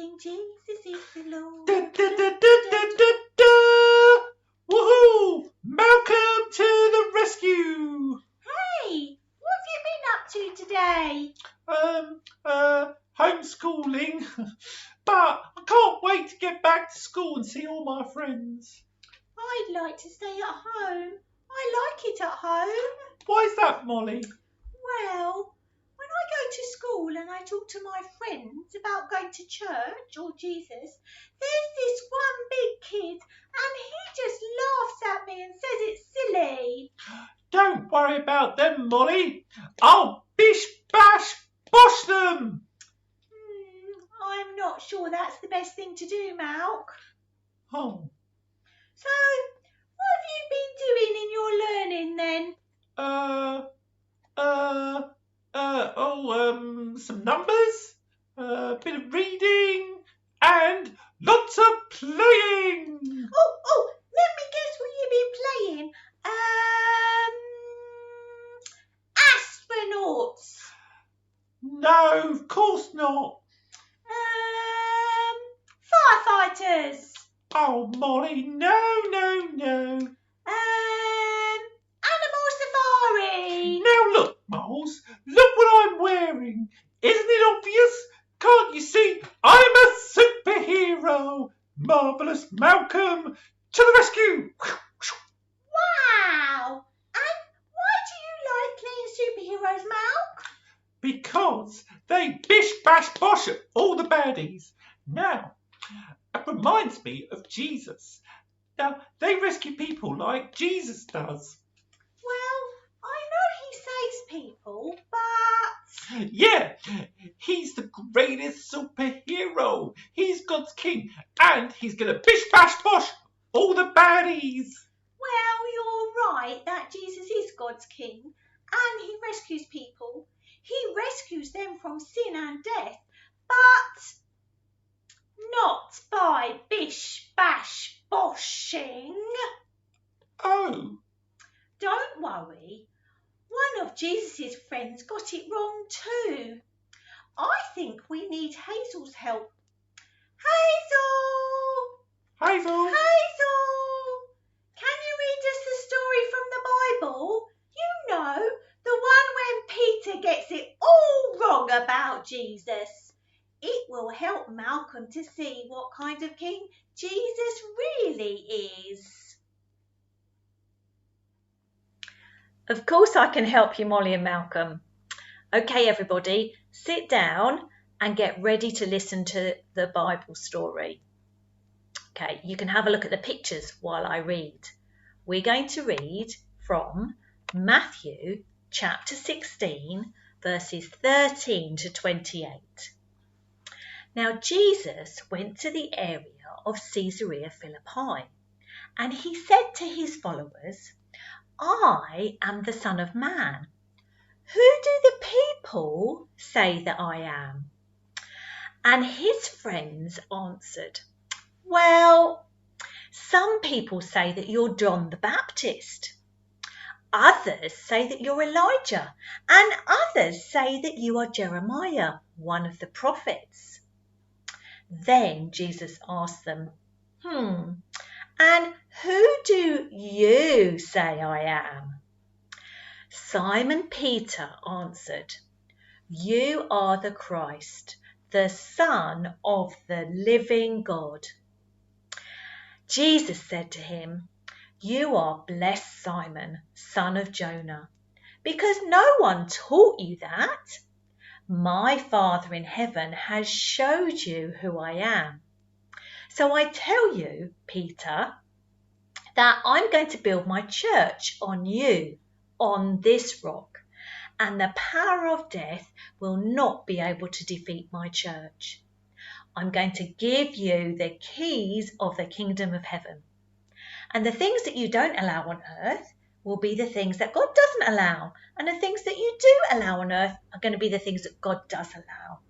sing Jesus is the Lord. Da, da, da, da, da, da, da. Woohoo! Malcolm to the rescue! Hey, what have you been up to today? Homeschooling. But I can't wait to get back to school and see all my friends. I'd like to stay at home. I like it at home. Why's that, Molly? Well, when I go to school and I talk to my friends about going to church or Jesus, there's this one big kid and he just laughs at me and says it's silly. Don't worry about them, Molly. I'll bish bash bosh them. I'm not sure that's the best thing to do, Malk. Oh. So, what have you been doing in your learning then? Some numbers, a bit of reading, and lots of playing. Oh, let me guess what you've been playing. Astronauts. No, of course not. Firefighters. Oh, Molly, no. Animal safari. Now look, Moles, look what I'm wearing. Isn't it obvious? Can't you see? I'm a superhero. Marvellous Malcolm to the rescue. Wow. And why do you like playing superheroes, Malk? Because they bish bash bosh at all the baddies. Now, it reminds me of Jesus. Now, they rescue people like Jesus does. Well, I know he saves people, but... Yeah, he's the greatest superhero. He's God's king, and he's going to bish bash bosh all the baddies. Well, you're right that Jesus is God's king, and he rescues people. He rescues them from sin and death, but not by bish bash boshing. Oh. Don't worry. One of Jesus' friends got it wrong too. I think we need Hazel's help. Hazel! Hazel! Can you read us the story from the Bible? You know, the one when Peter gets it all wrong about Jesus. It will help Malcolm to see what kind of king Jesus really is. Of course I can help you, Molly and Malcolm. Okay, everybody, sit down and get ready to listen to the Bible story. Okay, you can have a look at the pictures while I read. We're going to read from Matthew chapter 16, verses 13 to 28. Now Jesus went to the area of Caesarea Philippi, and he said to his followers, I am the Son of Man. Who do the people say that I am? And his friends answered, Well, some people say that you're John the Baptist. Others say that you're Elijah, and others say that you are Jeremiah, one of the prophets. Then Jesus asked them, And who do you say I am? Simon Peter answered, You are the Christ, the Son of the living God. Jesus said to him, You are blessed, Simon, son of Jonah, because no one taught you that. My Father in heaven has showed you who I am. So I tell you, Peter, that I'm going to build my church on you, on this rock, and the power of death will not be able to defeat my church. I'm going to give you the keys of the kingdom of heaven. And the things that you don't allow on earth will be the things that God doesn't allow. And the things that you do allow on earth are going to be the things that God does allow.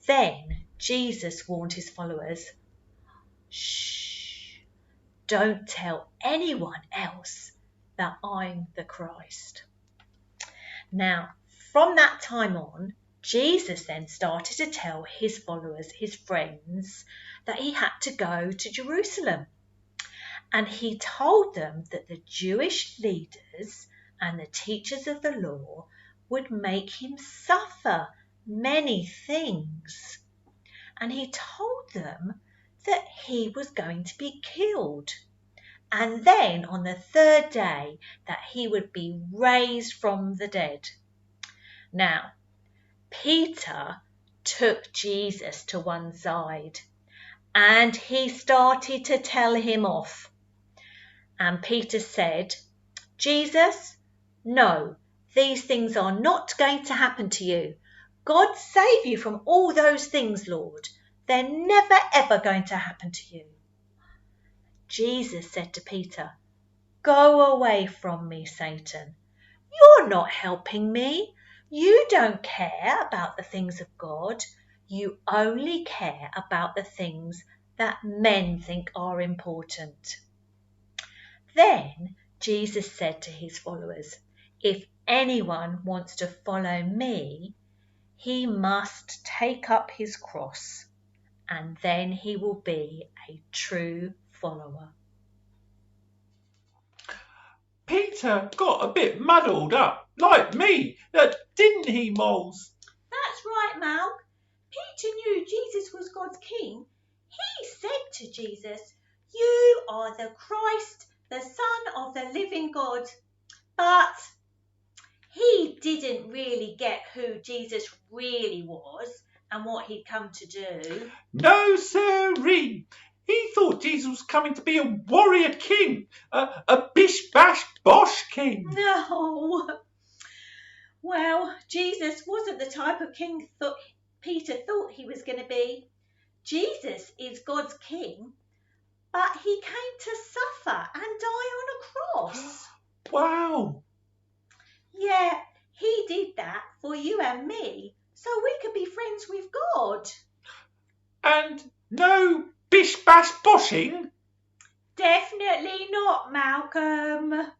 Then Jesus warned his followers, Shh, don't tell anyone else that I'm the Christ. Now, from that time on, Jesus then started to tell his followers, his friends, that he had to go to Jerusalem. And he told them that the Jewish leaders and the teachers of the law would make him suffer many things. And he told them that he was going to be killed. And then on the third day that he would be raised from the dead. Now, Peter took Jesus to one side and he started to tell him off. And Peter said, Jesus, no, these things are not going to happen to you. God save you from all those things, Lord. They're never ever going to happen to you. Jesus said to Peter, go away from me, Satan. You're not helping me. You don't care about the things of God. You only care about the things that men think are important. Then Jesus said to his followers, if anyone wants to follow me, he must take up his cross, and then he will be a true follower. Peter got a bit muddled up, like me, didn't he, Moles? That's right, Mal. Peter knew Jesus was God's king. He said to Jesus, you are the Christ, the Son of the living God. But he didn't really get who Jesus really was and what he'd come to do. No, sirree. He thought Jesus was coming to be a warrior king, a bish-bash-bosh king. No. Well, Jesus wasn't the type of king Peter thought he was going to be. Jesus is God's king, but he came to suffer and die on a cross. Wow. Yeah, he did that for you and me, so we could be friends with God. And no bish-bash-boshing? Definitely not, Malcolm.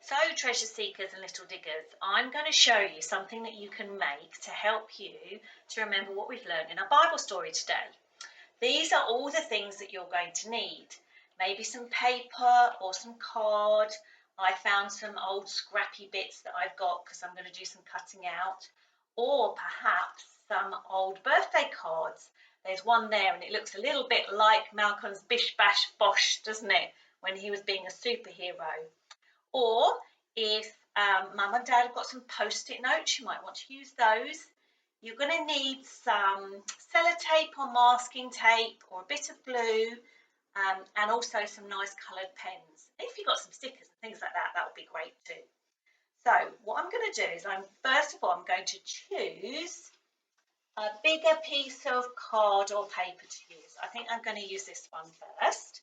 So, treasure seekers and little diggers, I'm going to show you something that you can make to help you to remember what we've learned in our Bible story today. These are all the things that you're going to need. Maybe some paper or some card. I found some old scrappy bits that I've got because I'm going to do some cutting out. Or perhaps some old birthday cards. There's one there and it looks a little bit like Malcolm's Bish Bash Bosh, doesn't it? When he was being a superhero. Or if Mum and Dad have got some post-it notes, you might want to use those. You're going to need some sellotape or masking tape or a bit of glue and also some nice coloured pens. If you've got some stickers and things like that, that would be great too. So what I'm going to do is first of all, I'm going to choose a bigger piece of card or paper to use. I think I'm going to use this one first.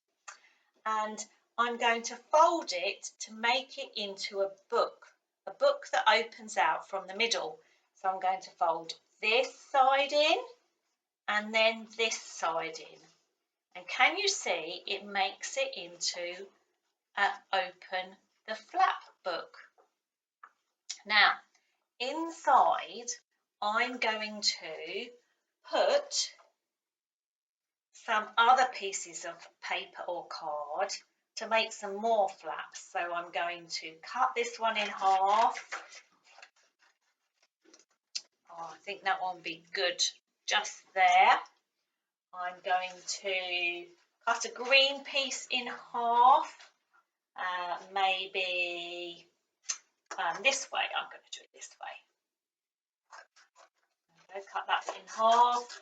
And I'm going to fold it to make it into a book that opens out from the middle. So I'm going to fold this side in and then this side in. And can you see it makes it into an open the flap book. Now, inside I'm going to put some other pieces of paper or card to make some more flaps. So I'm going to cut this one in half. Oh, I think that one will be good just there. I'm going to cut a green piece in half, maybe this way. I'm going to do it this way. Okay, cut that in half.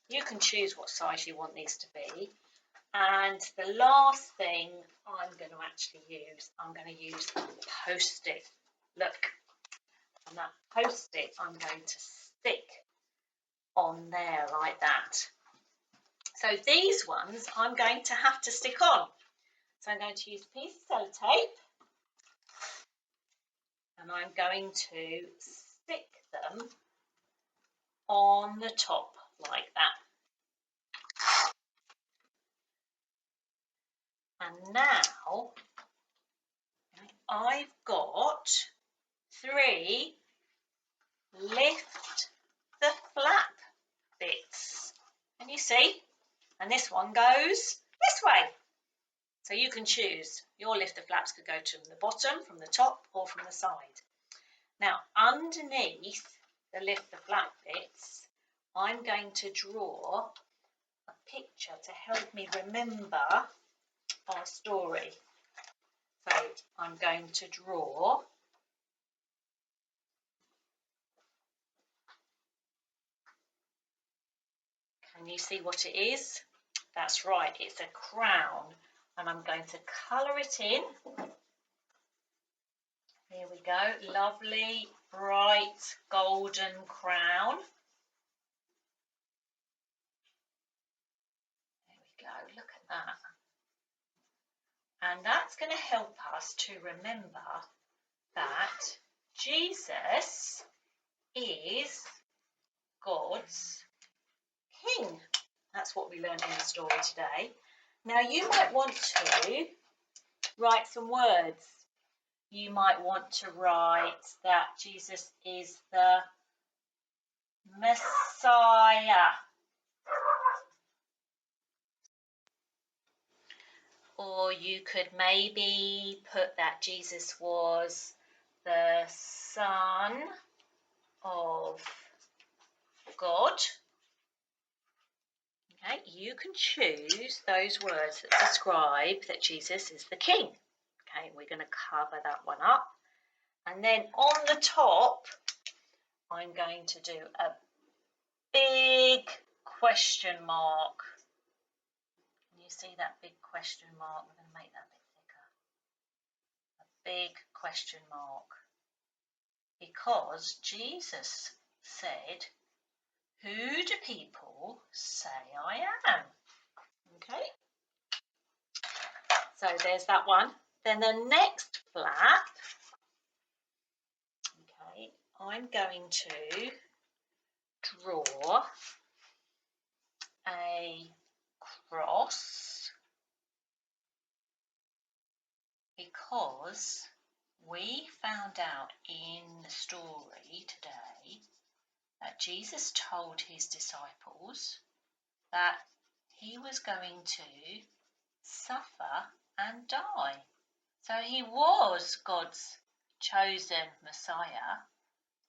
You can choose what size you want these to be. And the last thing I'm going to actually use, I'm going to use a Post-it. Look, and that Post-it I'm going to stick on there like that. So these ones I'm going to have to stick on. So I'm going to use a piece of sellotape and I'm going to stick them on the top like that. And now, I've got 3 lift the flap bits. Can you see? And this one goes this way. So you can choose. Your lift the flaps could go from the bottom, from the top, or from the side. Now, underneath the lift the flap bits, I'm going to draw a picture to help me remember our story. So I'm going to draw Can you see what it is? That's right, it's a crown. And I'm going to colour it in. Here we go, lovely, bright, golden crown. There we go, look at that. And that's going to help us to remember that Jesus is God's King. That's what we learned in the story today. Now you might want to write some words. You might want to write that Jesus is the Messiah. Or you could maybe put that Jesus was the Son of God. Okay, you can choose those words that describe that Jesus is the King. Okay, we're going to cover that one up. And then on the top, I'm going to do a big question mark. Can you see that big question mark? We're going to make that a bit thicker. A big question mark. Because Jesus said, "Who do people say I am?" Okay. So there's that one. Then the next flap, okay, I'm going to draw a cross because we found out in the story today that Jesus told his disciples that he was going to suffer and die. So he was God's chosen Messiah.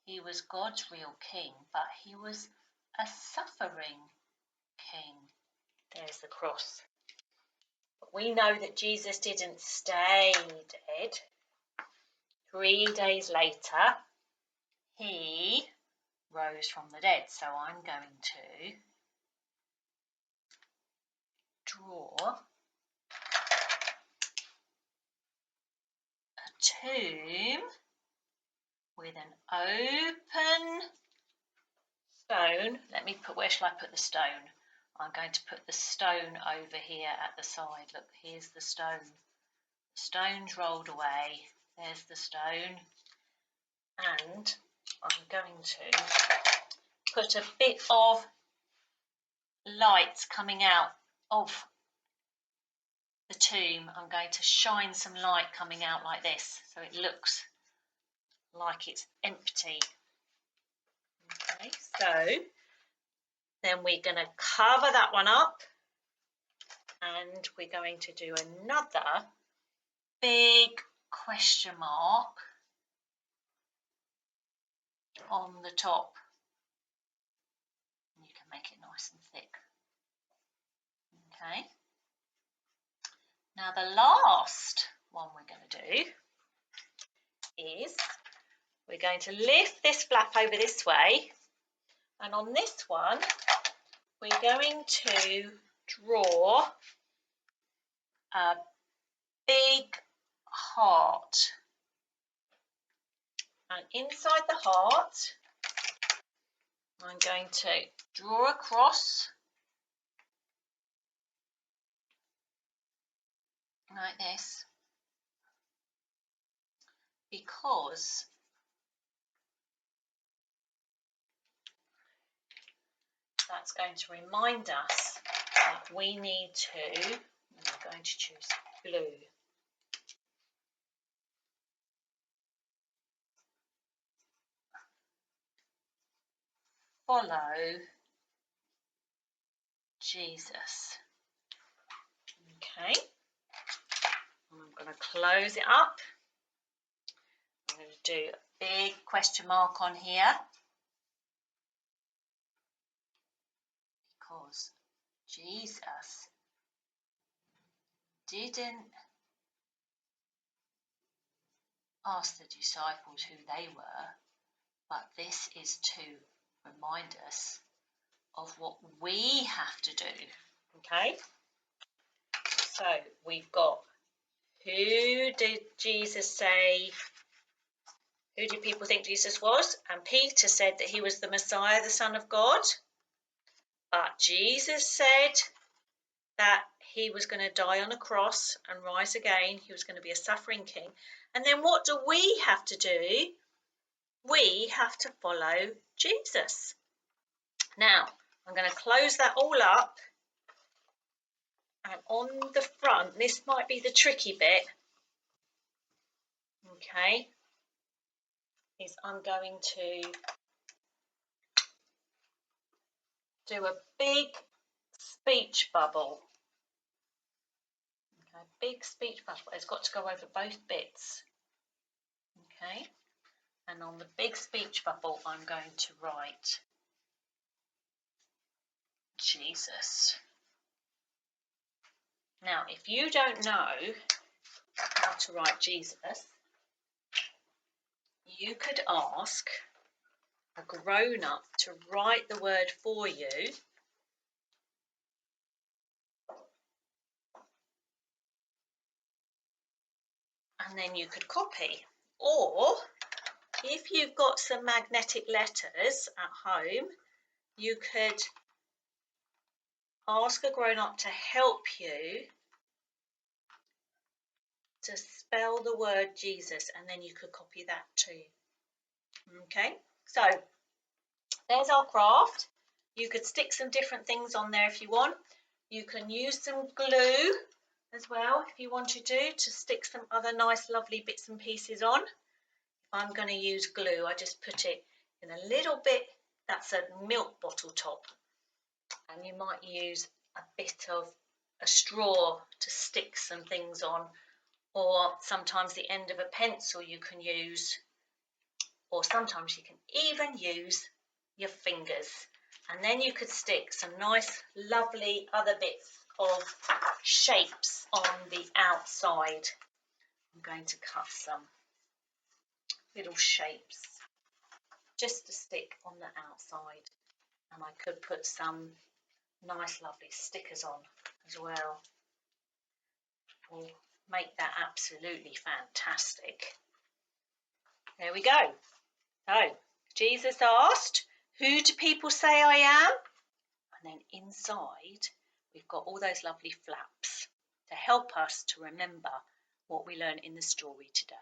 He was God's real king, but he was a suffering king. There's the cross. But we know that Jesus didn't stay dead. 3 days later, he rose from the dead. So I'm going to draw a tomb with an open stone. Where shall I put the stone? I'm going to put the stone over here at the side. Look, here's the stone. The stone's rolled away. There's the stone. And I'm going to put a bit of light coming out of the tomb. I'm going to shine some light coming out like this, so it looks like it's empty. Okay, so then we're going to cover that one up, and we're going to do another big question mark on the top. You can make it nice and thick. Okay. Now the last one we're going to do is we're going to lift this flap over this way, and on this one we're going to draw a big heart, and inside the heart I'm going to draw a cross like this, because that's going to remind us that we need to, I'm going to choose blue. follow Jesus. Okay, and I'm going to close it up. I'm going to do a big question mark on here because Jesus didn't ask the disciples who they were, but this is to remind us of what we have to do. Okay, so we've got, who did Jesus say, who did people think Jesus was? And Peter said that he was the Messiah, the Son of God. But Jesus said that he was going to die on a cross and rise again. He was going to be a suffering king. And then what do we have to do? We have to follow Jesus. Now, I'm going to close that all up. And on the front, this might be the tricky bit. Okay, is I'm going to do a big speech bubble. Okay, big speech bubble. It's got to go over both bits. Okay, and on the big speech bubble, I'm going to write Jesus. Now, if you don't know how to write Jesus, you could ask a grown-up to write the word for you, and then you could copy. Or if you've got some magnetic letters at home, you could ask a grown-up to help you to spell the word Jesus, and then you could copy that too. Okay, so there's our craft. You could stick some different things on there if you want. You can use some glue as well if you want to stick some other nice lovely bits and pieces on. I'm going to use glue. I just put it in a little bit, that's a milk bottle top, and you might use a bit of a straw to stick some things on, or sometimes the end of a pencil you can use, or sometimes you can even use your fingers, and then you could stick some nice lovely other bits of shapes on the outside. I'm going to cut some little shapes just to stick on the outside, and I could put some nice lovely stickers on as well. Will make that absolutely fantastic. There we go. So Jesus asked, who do people say I am? And then inside we've got all those lovely flaps to help us to remember what we learned in the story today.